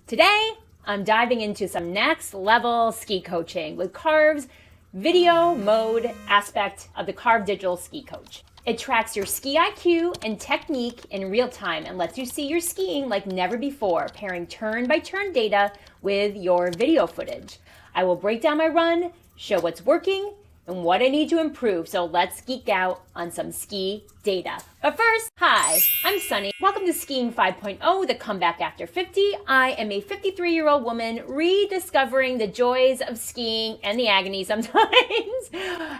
Today, I'm diving into some next level ski coaching with Carv's video mode aspect of the Carv Digital Ski Coach. It tracks your ski IQ and technique in real time and lets you see your skiing like never before, pairing turn-by-turn data with your video footage. I will break down my run, show what's working, and what I need to improve, so let's geek out on some ski data. But first, hi, I'm Sunny. Welcome to Skiing 5.0, the comeback after 50. I am a 53-year-old woman rediscovering the joys of skiing and the agony sometimes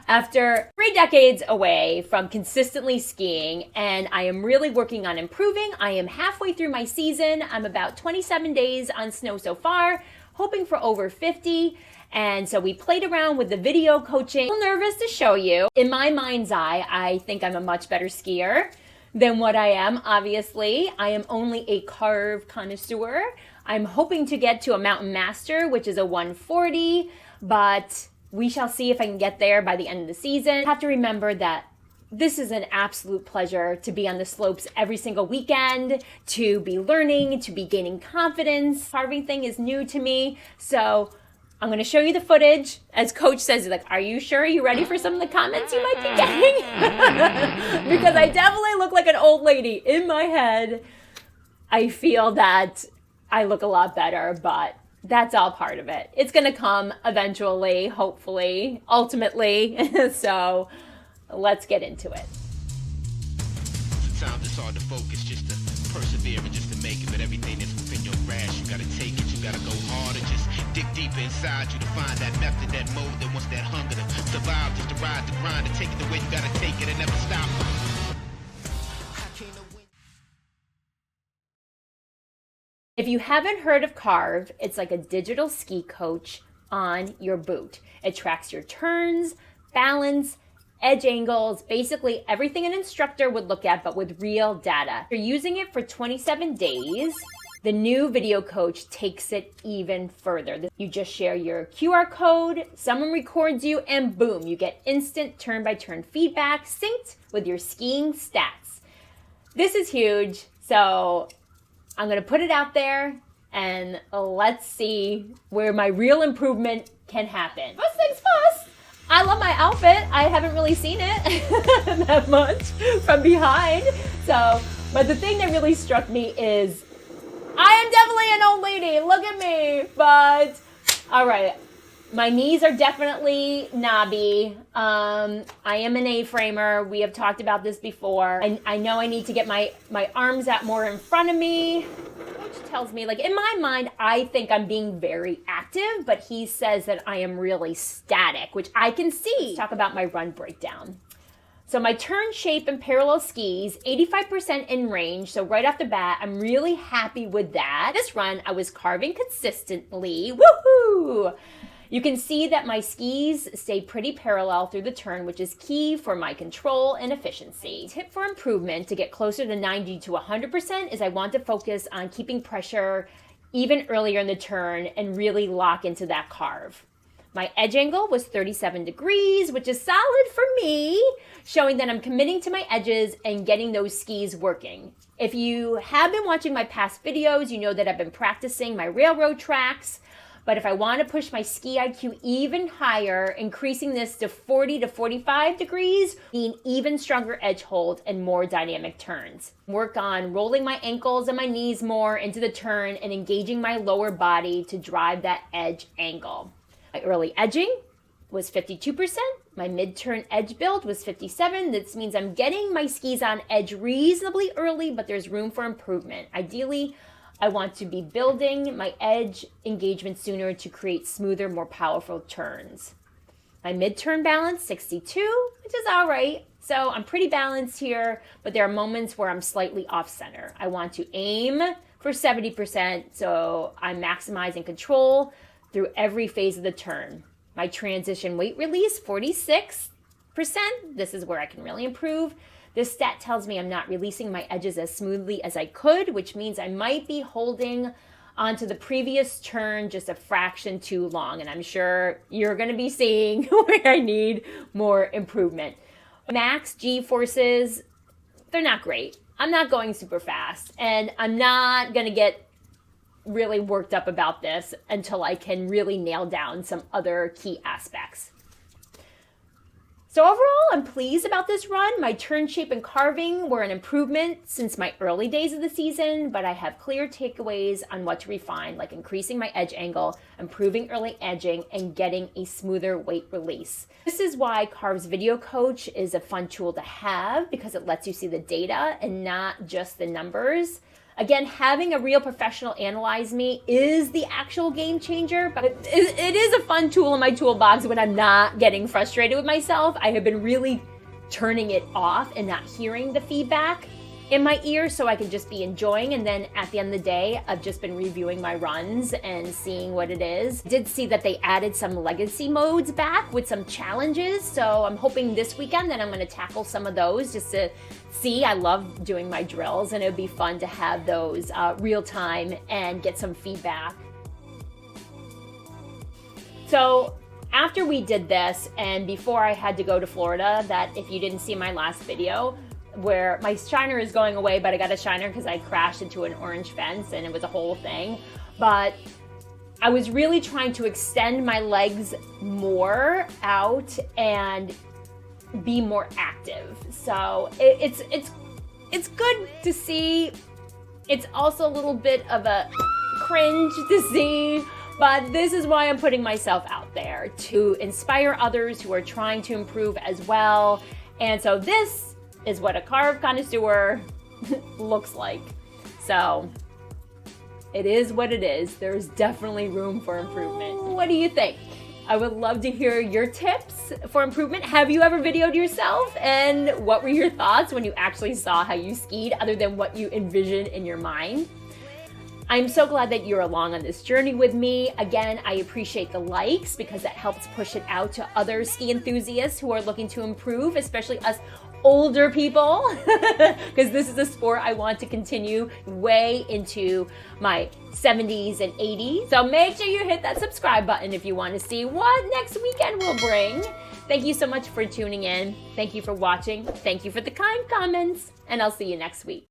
after 3 decades away from consistently skiing, and I am really working on improving. I am halfway through my season. I'm about 27 days on snow so far, hoping for over 50. And so we played around with the video coaching. I'm nervous to show you. In my mind's eye, I think I'm a much better skier than what I am, obviously. I am only a Carv connoisseur. I'm hoping to get to a mountain master, which is a 140, but we shall see if I can get there by the end of the season. I have to remember that this is an absolute pleasure to be on the slopes every single weekend, to be learning, to be gaining confidence. Carving thing is new to me, so I'm going to show you the footage. As Coach says, like, are you sure? Are you ready for some of the comments you might be getting? Because I definitely look like an old lady. In my head, I feel that I look a lot better, but that's all part of it. It's going to come eventually, hopefully, ultimately. So let's get into it. Sometimes it's hard to focus, just to persevere and just to make it, but everything that's within your grasp, you gotta take it, you gotta go harder, just dig deeper inside you to find that method, that mode that wants that hunger to survive, just to ride the grind, to take it the way you gotta take it and never stop. If you haven't heard of Carv, it's like a digital ski coach on your boot. It tracks your turns, balance, edge angles, basically everything an instructor would look at, but with real data. If you're using it for 27 days, the new video coach takes it even further. You just share your QR code, someone records you, and boom, you get instant turn-by-turn feedback synced with your skiing stats. This is huge, so I'm gonna put it out there and let's see where my real improvement can happen. First things first, I love my outfit. I haven't really seen it that much from behind. But the thing that really struck me is I am definitely an old lady. Look at me. But all right, my knees are definitely knobby. I am an A-framer. We have talked about this before. I know I need to get my arms out more in front of me. Coach tells me, like, in my mind, I think I'm being very active, but he says that I am really static, which I can see. Let's talk about my run breakdown. So my turn shape and parallel skis, 85% in range. So right off the bat, I'm really happy with that. This run, I was carving consistently. Woohoo! You can see that my skis stay pretty parallel through the turn, which is key for my control and efficiency. Tip for improvement to get closer to 90 to 100% is I want to focus on keeping pressure even earlier in the turn and really lock into that carve. My edge angle was 37 degrees, which is solid for me, showing that I'm committing to my edges and getting those skis working. If you have been watching my past videos, you know that I've been practicing my railroad tracks. But if I want to push my ski IQ even higher, increasing this to 40 to 45 degrees, being even stronger edge hold and more dynamic turns. Work on rolling my ankles and my knees more into the turn and engaging my lower body to drive that edge angle. My early edging was 52%. My mid-turn edge build was 57%. This means I'm getting my skis on edge reasonably early, but there's room for improvement. Ideally, I want to be building my edge engagement sooner to create smoother, more powerful turns. My mid-turn balance, 62, which is all right. So I'm pretty balanced here, but there are moments where I'm slightly off-center. I want to aim for 70%, so I'm maximizing control through every phase of the turn. My transition weight release, 46%. This is where I can really improve. This stat tells me I'm not releasing my edges as smoothly as I could, which means I might be holding onto the previous turn just a fraction too long. And I'm sure you're going to be seeing where I need more improvement. Max G forces, they're not great. I'm not going super fast, and I'm not going to get really worked up about this until I can really nail down some other key aspects. So overall, I'm pleased about this run. My turn shape and carving were an improvement since my early days of the season, but I have clear takeaways on what to refine, like increasing my edge angle, improving early edging, and getting a smoother weight release. This is why Carv's Video Coach is a fun tool to have, because it lets you see the data and not just the numbers. Again, having a real professional analyze me is the actual game changer, but it is a fun tool in my toolbox when I'm not getting frustrated with myself. I have been really turning it off and not hearing the feedback in my ears so I can just be enjoying. And then at the end of the day, I've just been reviewing my runs and seeing what it is. Did see that they added some legacy modes back with some challenges. So I'm hoping this weekend that I'm going to tackle some of those just to see. I love doing my drills, and it would be fun to have those real time and get some feedback. So after we did this, and before I had to go to Florida, that if you didn't see my last video, where my shiner is going away, but I got a shiner because I crashed into an orange fence and it was a whole thing. But I was really trying to extend my legs more out and be more active. So it's good to see. It's also a little bit of a cringe to see, but this is why I'm putting myself out there to inspire others who are trying to improve as well. And so this is what a Carv connoisseur looks like. So it is what it is. There's definitely room for improvement. What do you think? I would love to hear your tips for improvement. Have you ever videoed yourself? And what were your thoughts when you actually saw how you skied, other than what you envisioned in your mind? I'm so glad that you're along on this journey with me. Again, I appreciate the likes because that helps push it out to other ski enthusiasts who are looking to improve, especially us older people, because this is a sport I want to continue way into my 70s and 80s. So make sure you hit that subscribe button if you want to see what next weekend will bring. Thank you so much for tuning in. Thank you for watching. Thank you for the kind comments, and I'll see you next week.